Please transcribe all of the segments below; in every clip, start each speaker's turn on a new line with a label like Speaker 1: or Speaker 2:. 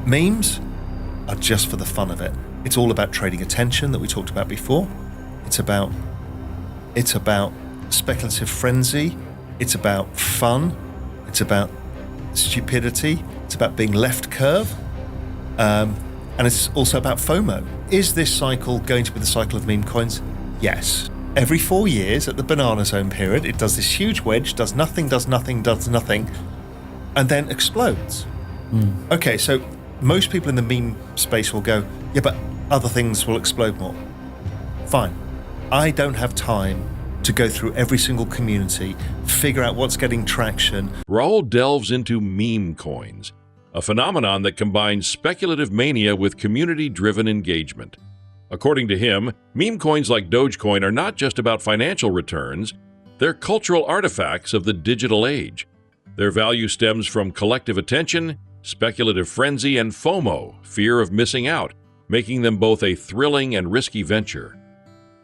Speaker 1: Memes are just for the fun of it. It's all about trading attention that we talked about before. It's about speculative frenzy. It's about fun. It's about stupidity. It's about being left curve. And it's also about FOMO. Is this cycle going to be the cycle of meme coins? Yes. Every 4 years at the banana zone period, it does this huge wedge, does nothing, and then explodes. Okay, so most people in the meme space will go, yeah, but other things will explode more. Fine. I don't have time to go through every single community, figure out what's getting traction.
Speaker 2: Raoul delves into meme coins, a phenomenon that combines speculative mania with community-driven engagement. According to him, meme coins like Dogecoin are not just about financial returns, they're cultural artifacts of the digital age. Their value stems from collective attention, speculative frenzy, and FOMO, fear of missing out, making them both a thrilling and risky venture.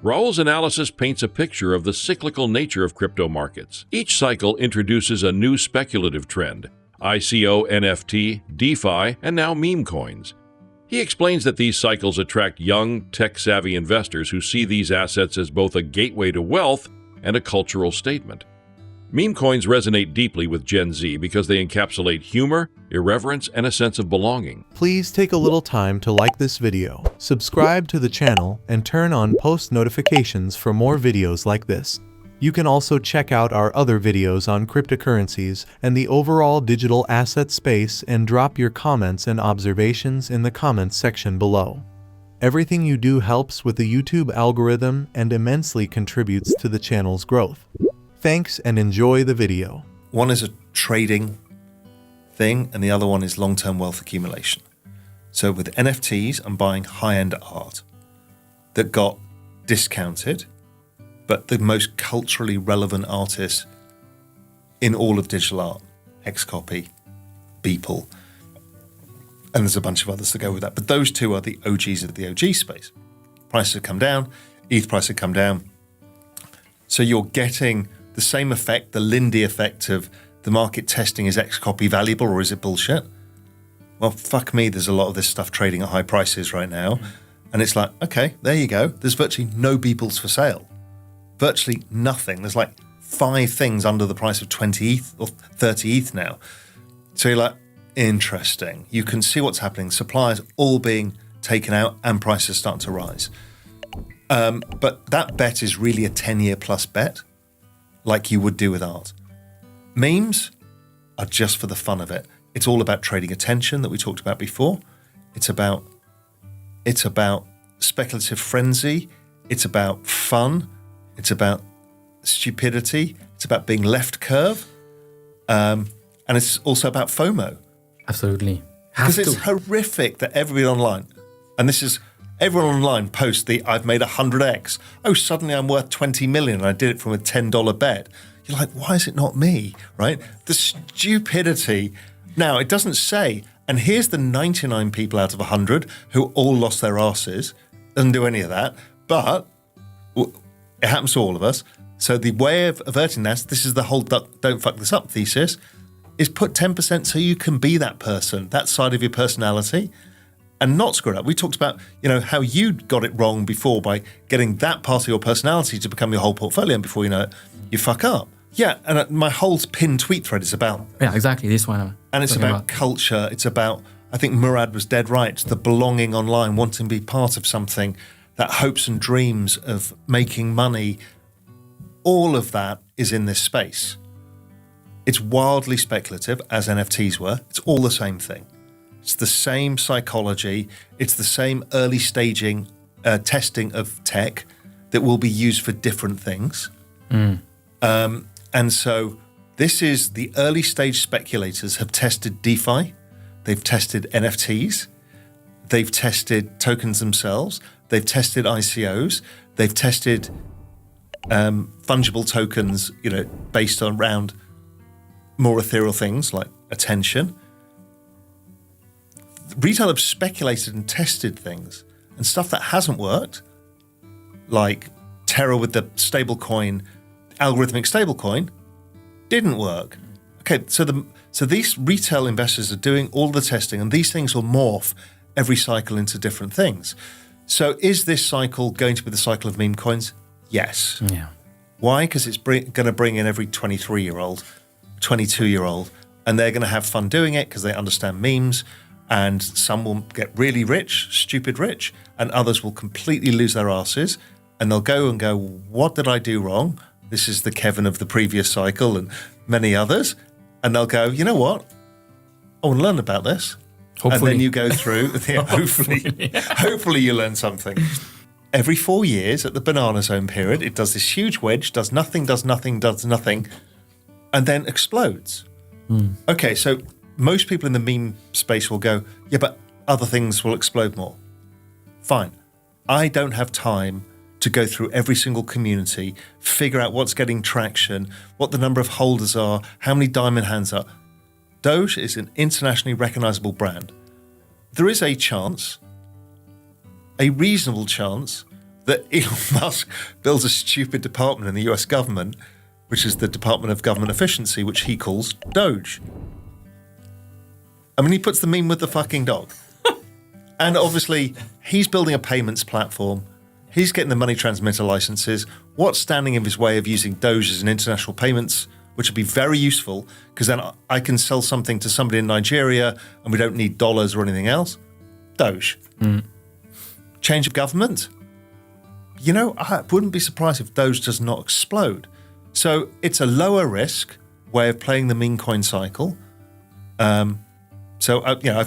Speaker 2: Raoul's analysis paints a picture of the cyclical nature of crypto markets. Each cycle introduces a new speculative trend: ICO, NFT, DeFi, and now meme coins. He explains that these cycles attract young, tech-savvy investors who see these assets as both a gateway to wealth and a cultural statement. Meme coins resonate deeply with Gen Z because they encapsulate humor, irreverence, and a sense of belonging.
Speaker 3: Please take a little time to like this video, subscribe to the channel, and turn on post notifications for more videos like this. You can also check out our other videos on cryptocurrencies and the overall digital asset space and drop your comments and observations in the comments section below. Everything you do helps with the YouTube algorithm and immensely contributes to the channel's growth. Thanks and enjoy the video.
Speaker 1: One is a trading thing and the other one is long-term wealth accumulation. So with NFTs, I'm buying high-end art that got discounted, but the most culturally relevant artists in all of digital art, XCOPY, Beeple, and there's a bunch of others that go with that. But those two are the OGs of the OG space. Prices have come down, ETH prices have come down. So you're getting the same effect, the Lindy effect of the market testing, is XCOPY valuable or is it bullshit? Well, fuck me, there's a lot of this stuff trading at high prices right now. And it's like, okay, there you go. There's virtually no Beeples for sale. Virtually nothing. There's like 5 things under the price of 20 ETH or 30 ETH now. So you're like, interesting. You can see what's happening. Suppliers all being taken out and prices starting to rise. But that bet is really a 10-year plus bet, like you would do with art. Memes are just for the fun of it. It's all about trading attention that we talked about before. It's about speculative frenzy. It's about fun. It's about stupidity. It's about being left curve. And it's also about FOMO.
Speaker 4: Absolutely.
Speaker 1: Because it's horrific that everybody online, and this is everyone online posts the I've made 100x. Oh, suddenly I'm worth 20 million and I did it from a $10 bet. You're like, why is it not me, right? The stupidity. Now, it doesn't say, and here's the 99 people out of 100 who all lost their asses. Doesn't do any of that. But it happens to all of us. So the way of averting this is the whole don't fuck this up thesis, is put 10% so you can be that person, that side of your personality, and not screw it up. We talked about, how you got it wrong before by getting that part of your personality to become your whole portfolio, and before you know it, you fuck up. Yeah, and my whole pinned tweet thread is about.
Speaker 4: Yeah, exactly, this one.
Speaker 1: And it's about culture. It's about, I think Murad was dead right, the belonging online, wanting to be part of something, that hopes and dreams of making money. All of that is in this space. It's wildly speculative, as NFTs were. It's all the same thing. It's the same psychology. It's the same early staging, testing of tech that will be used for different things. And so this is the early stage speculators have tested DeFi. They've tested NFTs. They've tested tokens themselves. They've tested ICOs. They've tested fungible tokens, based on around more ethereal things like attention. Retail have speculated and tested things, and stuff that hasn't worked, like Terra with the stablecoin, algorithmic stablecoin, didn't work. Okay, so So these retail investors are doing all the testing, and these things will morph every cycle into different things. So is this cycle going to be the cycle of meme coins? Yes.
Speaker 4: Yeah.
Speaker 1: Why? Because it's going to bring in every 23-year-old, 22-year-old, and they're going to have fun doing it because they understand memes, and some will get really rich, stupid rich, and others will completely lose their asses, and they'll go and go, what did I do wrong? This is the Kevin of the previous cycle and many others. And they'll go, you know what? I want to learn about this.
Speaker 4: Hopefully.
Speaker 1: And then you go through, hopefully you learn something. Every 4 years at the banana zone period, it does this huge wedge, does nothing, and then explodes. Okay, so most people in the meme space will go, yeah, but other things will explode more. Fine. I don't have time to go through every single community, figure out what's getting traction, what the number of holders are, how many diamond hands are. Doge is an internationally recognizable brand. There is a chance, a reasonable chance, that Elon Musk builds a stupid department in the US government, which is the Department of Government Efficiency, which he calls Doge. I mean, he puts the meme with the fucking dog. And obviously, he's building a payments platform. He's getting the money transmitter licenses. What's standing in his way of using Doge as an international payments, which would be very useful, because then I can sell something to somebody in Nigeria and we don't need dollars or anything else? Doge. Change of government? You know, I wouldn't be surprised if Doge does not explode. So it's a lower risk way of playing the meme coin cycle. I've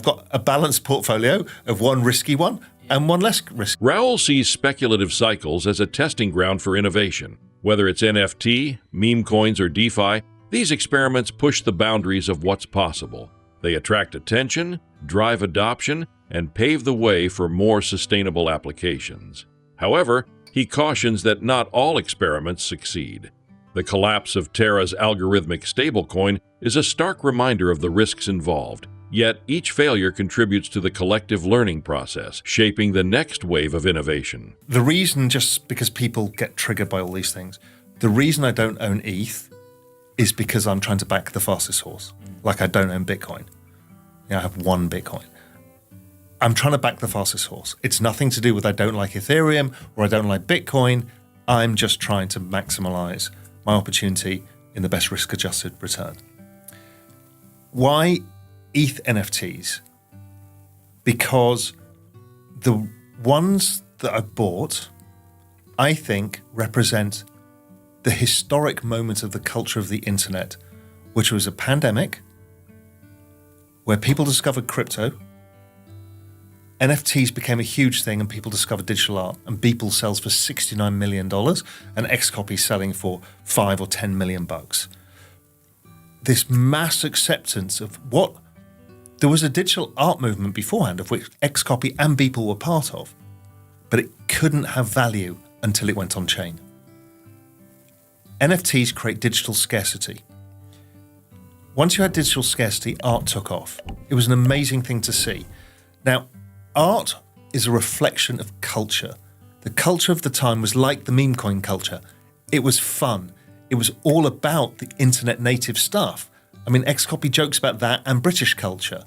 Speaker 1: got a balanced portfolio of one risky one and one less risky.
Speaker 2: Raoul sees speculative cycles as a testing ground for innovation. Whether it's NFT, meme coins, or DeFi, these experiments push the boundaries of what's possible. They attract attention, drive adoption, and pave the way for more sustainable applications. However, he cautions that not all experiments succeed. The collapse of Terra's algorithmic stablecoin is a stark reminder of the risks involved. Yet each failure contributes to the collective learning process, shaping the next wave of innovation.
Speaker 1: The reason, just because people get triggered by all these things, the reason I don't own ETH is because I'm trying to back the fastest horse. Like I don't own Bitcoin. I have one Bitcoin. I'm trying to back the fastest horse. It's nothing to do with I don't like Ethereum or I don't like Bitcoin. I'm just trying to maximize my opportunity in the best risk-adjusted return. Why ETH NFTs? Because the ones that I bought, I think, represent the historic moment of the culture of the internet, which was a pandemic where people discovered crypto, NFTs became a huge thing and people discovered digital art, and Beeple sells for $69 million and XCOPY selling for $5 or $10 million. This mass acceptance of what there was a digital art movement beforehand of which XCOPY and Beeple were part of, but it couldn't have value until it went on chain. NFTs create digital scarcity. Once you had digital scarcity, art took off. It was an amazing thing to see. Now, art is a reflection of culture. The culture of the time was like the meme coin culture. It was fun. It was all about the internet native stuff. I mean, XCOPY jokes about that and British culture.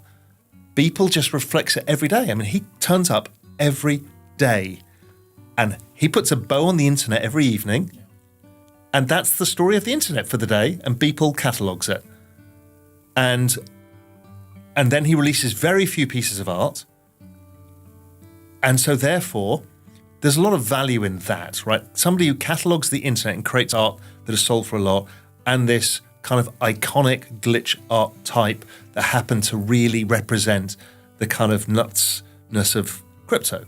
Speaker 1: Beeple just reflects it every day. I mean, he turns up every day and he puts a bow on the internet every evening. And that's the story of the internet for the day. And Beeple catalogues it. And then he releases very few pieces of art. And so therefore, there's a lot of value in that, right? Somebody who catalogues the internet and creates art that is sold for a lot, and this kind of iconic glitch art type that happened to really represent the kind of nutsness of crypto.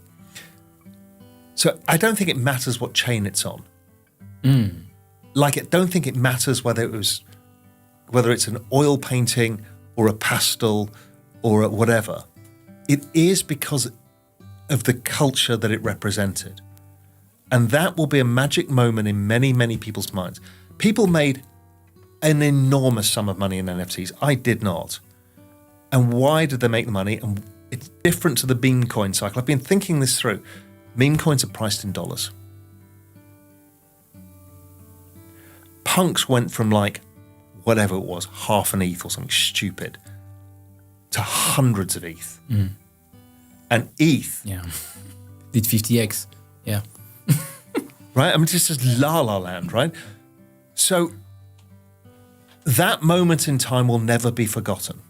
Speaker 1: So I don't think it matters what chain it's on. Like, I don't think it matters whether it's an oil painting or a pastel or a whatever. It is because of the culture that it represented. And that will be a magic moment in many, many people's minds. People made an enormous sum of money in NFTs. I did not. And why did they make the money? And it's different to the meme coin cycle. I've been thinking this through. Meme coins are priced in dollars. Punks went from like whatever it was, half an ETH or something stupid, to hundreds of ETH. And ETH,
Speaker 4: Yeah. Did 50x. Yeah.
Speaker 1: right? I mean, this is la la land, right? So that moment in time will never be forgotten.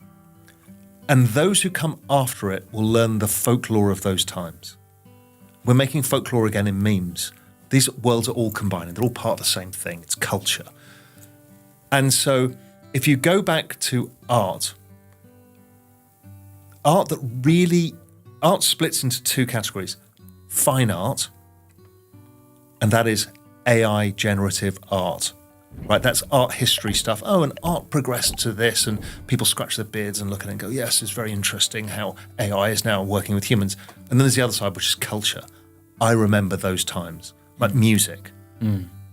Speaker 1: And those who come after it will learn the folklore of those times. We're making folklore again in memes. These worlds are all combining. They're all part of the same thing. It's culture. And so if you go back to art splits into two categories. Fine art, and that is AI generative art. Right, that's art history stuff. Oh, and art progressed to this, and people scratch their beards and look at it and go, yes, it's very interesting how AI is now working with humans. And then there's the other side, which is culture. I remember those times, like music.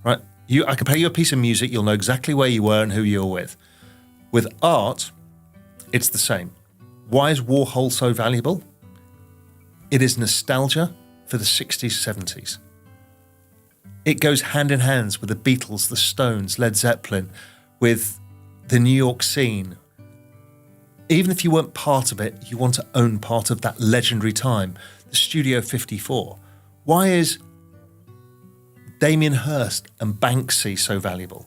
Speaker 1: Right, I can play you a piece of music, you'll know exactly where you were and who you were with. With art, it's the same. Why is Warhol so valuable? It is nostalgia for the 60s, 70s. It goes hand in hand with the Beatles, the Stones, Led Zeppelin, with the New York scene. Even if you weren't part of it, you want to own part of that legendary time. The Studio 54. Why is Damien Hirst and Banksy so valuable?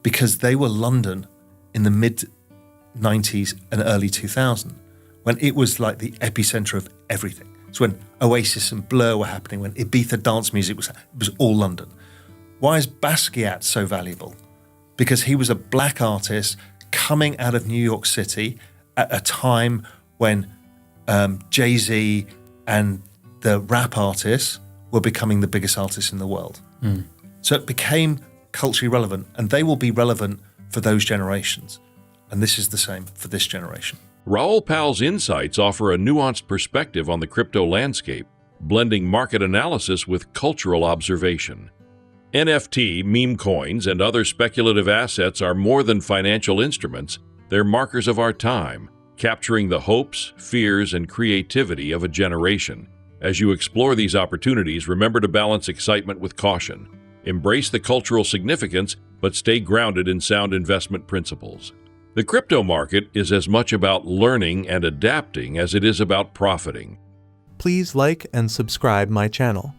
Speaker 1: Because they were London in the mid-90s and early 2000s, when it was like the epicenter of everything. It's when Oasis and Blur were happening, when Ibiza dance music was all London. Why is Basquiat so valuable? Because he was a black artist coming out of New York City at a time when Jay-Z and the rap artists were becoming the biggest artists in the world. So it became culturally relevant, and they will be relevant for those generations. And this is the same for this generation.
Speaker 2: Raoul Pal's insights offer a nuanced perspective on the crypto landscape, blending market analysis with cultural observation. NFT, meme coins, and other speculative assets are more than financial instruments. They're markers of our time, capturing the hopes, fears, and creativity of a generation. As you explore these opportunities, remember to balance excitement with caution. Embrace the cultural significance, but stay grounded in sound investment principles. The crypto market is as much about learning and adapting as it is about profiting.
Speaker 3: Please like and subscribe my channel.